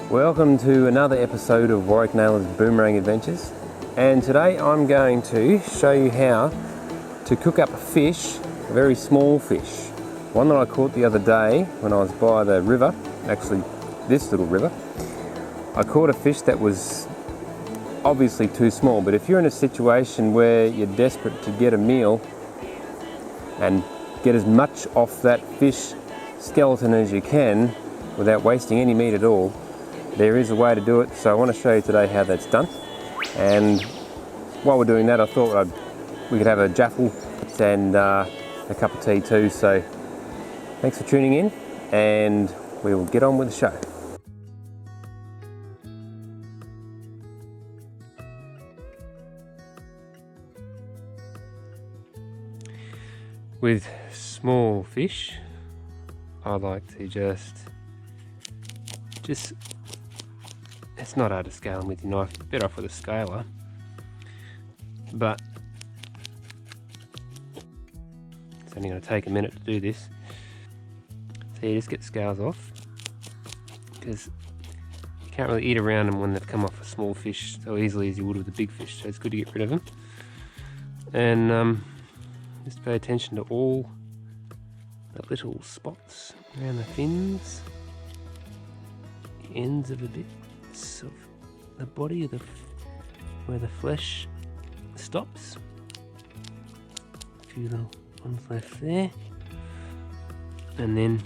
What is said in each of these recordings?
Welcome to another episode of Warwick Naylor's Boomerang Adventures, and today I'm going to show you how to cook up a fish, a very small fish, one that I caught the other day when I was by the river, actually this little river. I caught a fish that was obviously too small, but if you're in a situation where you're desperate to get a meal and get as much off that fish skeleton as you can without wasting any meat at all, there is a way to do it. So I want to show you today how that's done. And while we're doing that, I thought we could have a jaffle and a cup of tea too. So thanks for tuning in, and we will get on with the show. With small fish, I like to just it's not hard to scale them with your knife, better off with a scaler, but it's only going to take a minute to do this. So you just get the scales off, because you can't really eat around them when they've come off a small fish so easily as you would with a big fish, so it's good to get rid of them. And just pay attention to all the little spots around the fins, the ends of the bits of the body of where the flesh stops. A few little ones left there, and then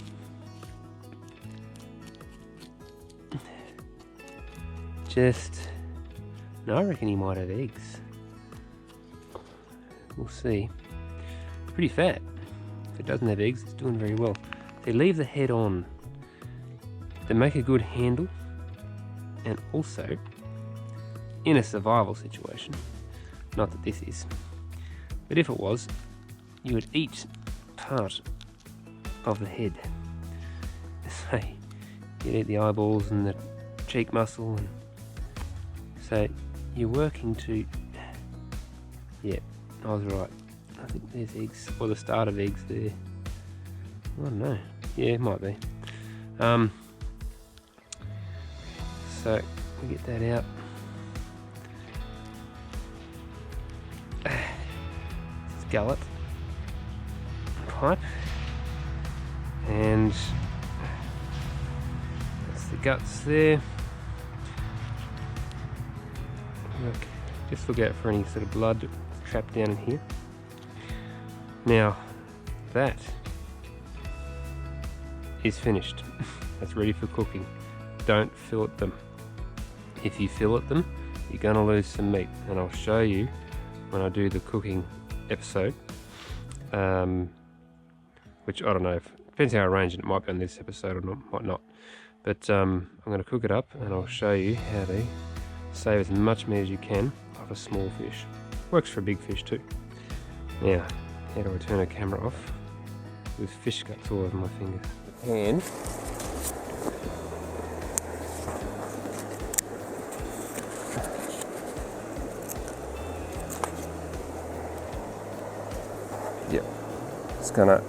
I reckon he might have eggs. We'll see. Pretty fat. If it doesn't have eggs, it's doing very well. They leave the head on. They make a good handle, and also in a survival situation, not that this is, but if it was, you would eat part of the head. So you'd eat the eyeballs and the cheek muscle, and so you're working to, yeah, I was right. I think there's eggs, or the start of eggs there. I don't know. Yeah, it might be. So we get that out. Gullet, pipe, and that's the guts there. Just look out for any sort of blood trapped down in here. Now that is finished. That's ready for cooking. Don't fillet them. If you fillet them, you're going to lose some meat, and I'll show you when I do the cooking episode, which I don't know, depends how I arrange it. It might be on this episode or not, might not, but I'm going to cook it up and I'll show you how to save as much meat as you can off a small fish. Works for a big fish too. Now, how do I turn a camera off with fish guts all over my fingers? And yep, it's gonna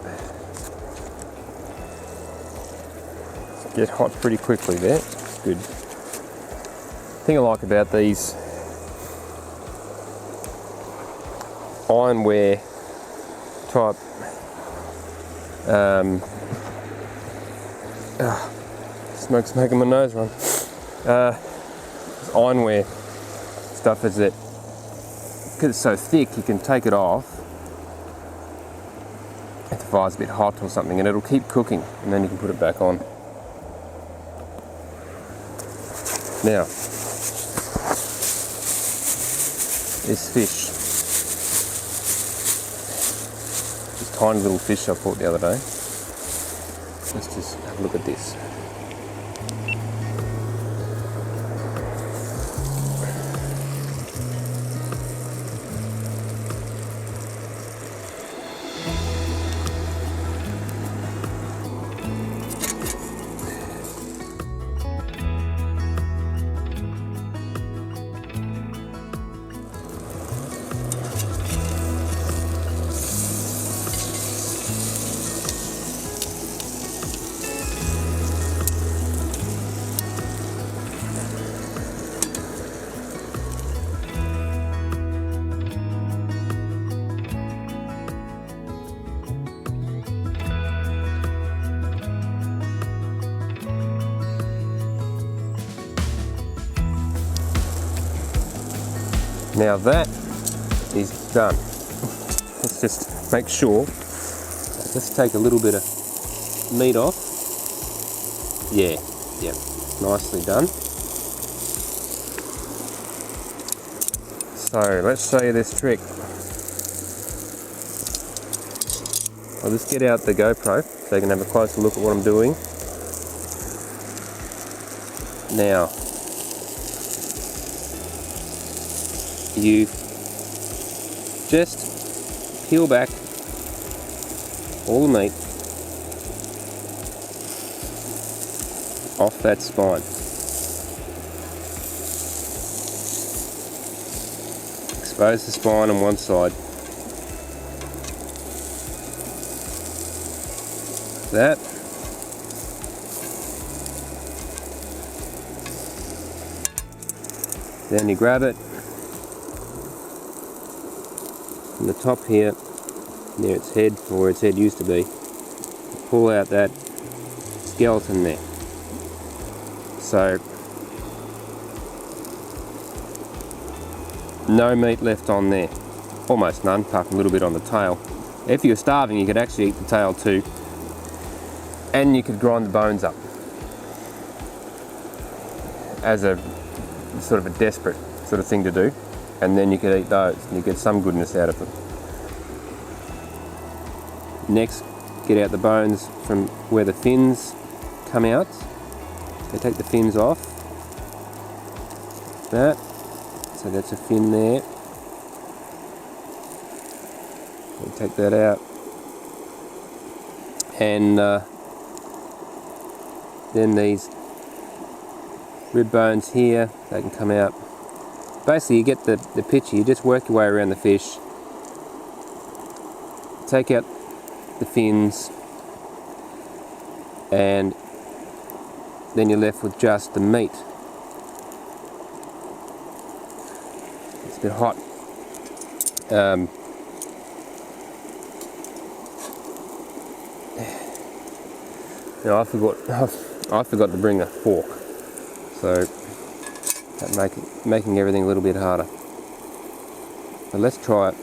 get hot pretty quickly there. It's good. The thing I like about these ironware type smoke's making my nose run. Ironware stuff is that because it's so thick, you can take it off if the fire's a bit hot or something, and it'll keep cooking, and then you can put it back on. Now, this fish, this tiny little fish I caught the other day. Let's just have a look at this. Now that is done. Let's just make sure. Let's take a little bit of meat off. Yeah, nicely done. So let's show you this trick. I'll just get out the GoPro so you can have a closer look at what I'm doing. Now, you just peel back all the meat off that spine. Expose the spine on one side. That. Then you grab it from the top here, near its head, or where its head used to be. Pull out that skeleton there. So, no meat left on there. Almost none, apart from a little bit on the tail. If you're starving, you could actually eat the tail too. And you could grind the bones up as a sort of a desperate sort of thing to do, and then you could eat those and you get some goodness out of them. Next, get out the bones from where the fins come out. So take the fins off. That. So that's a fin there. So take that out. And then these rib bones here, they can come out. Basically, you get the picture. You just work your way around the fish. Take out the fins, and then you're left with just the meat. It's a bit hot. Now I forgot to bring a fork, so that making everything a little bit harder. But let's try it.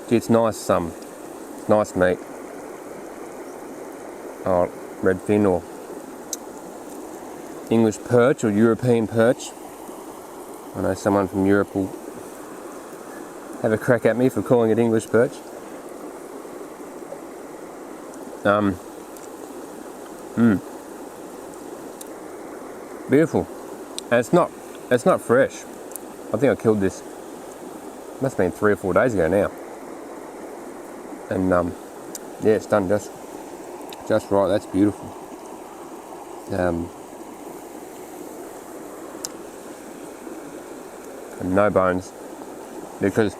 It's nice, nice meat. Oh, redfin or English perch or European perch. I know someone from Europe will have a crack at me for calling it English perch. Beautiful. And it's not fresh. I think I killed this, must have been 3 or 4 days ago now. And yeah, it's done just right. That's beautiful. And no bones, because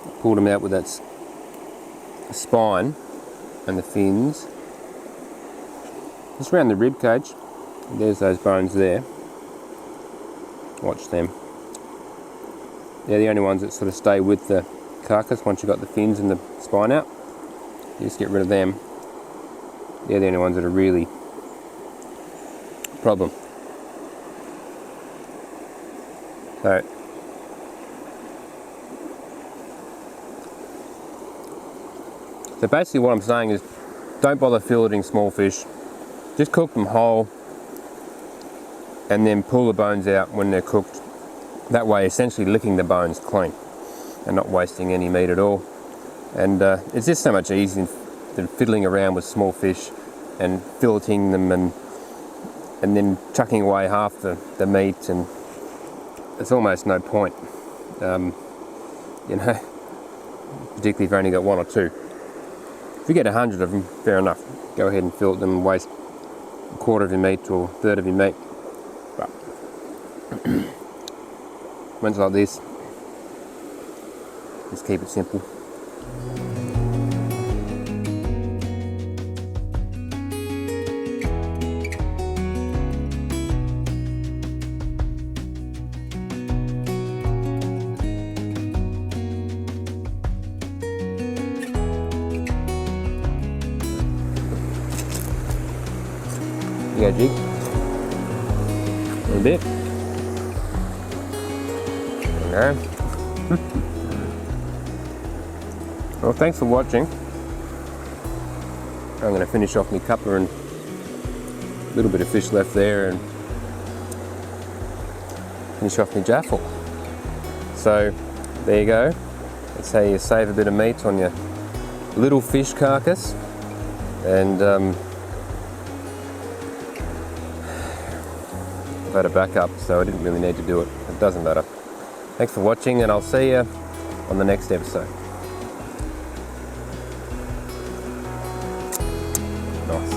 I pulled them out with that spine and the fins. Just around the rib cage. There's those bones there. Watch them. They're the only ones that sort of stay with the carcass once you've got the fins and the spine out. You just get rid of them. They're the only ones that are really a problem. So basically what I'm saying is, don't bother filleting small fish. Just cook them whole and then pull the bones out when they're cooked. That way, essentially licking the bones clean and not wasting any meat at all. And it's just so much easier than fiddling around with small fish and filleting them and then chucking away half the meat, and it's almost no point. You know, particularly if you've only got 1 or 2. If you get 100 of them, fair enough. Go ahead and fillet them and waste a quarter of your meat or a third of your meat. But when it's like this, just keep it simple. You go, Jig. A little bit. There we go. Well, thanks for watching. I'm going to finish off my cuppa and a little bit of fish left there and finish off my jaffle. So there you go. That's how you save a bit of meat on your little fish carcass. And I've had a backup, so I didn't really need to do it. It doesn't matter. Thanks for watching, and I'll see you on the next episode. Nice.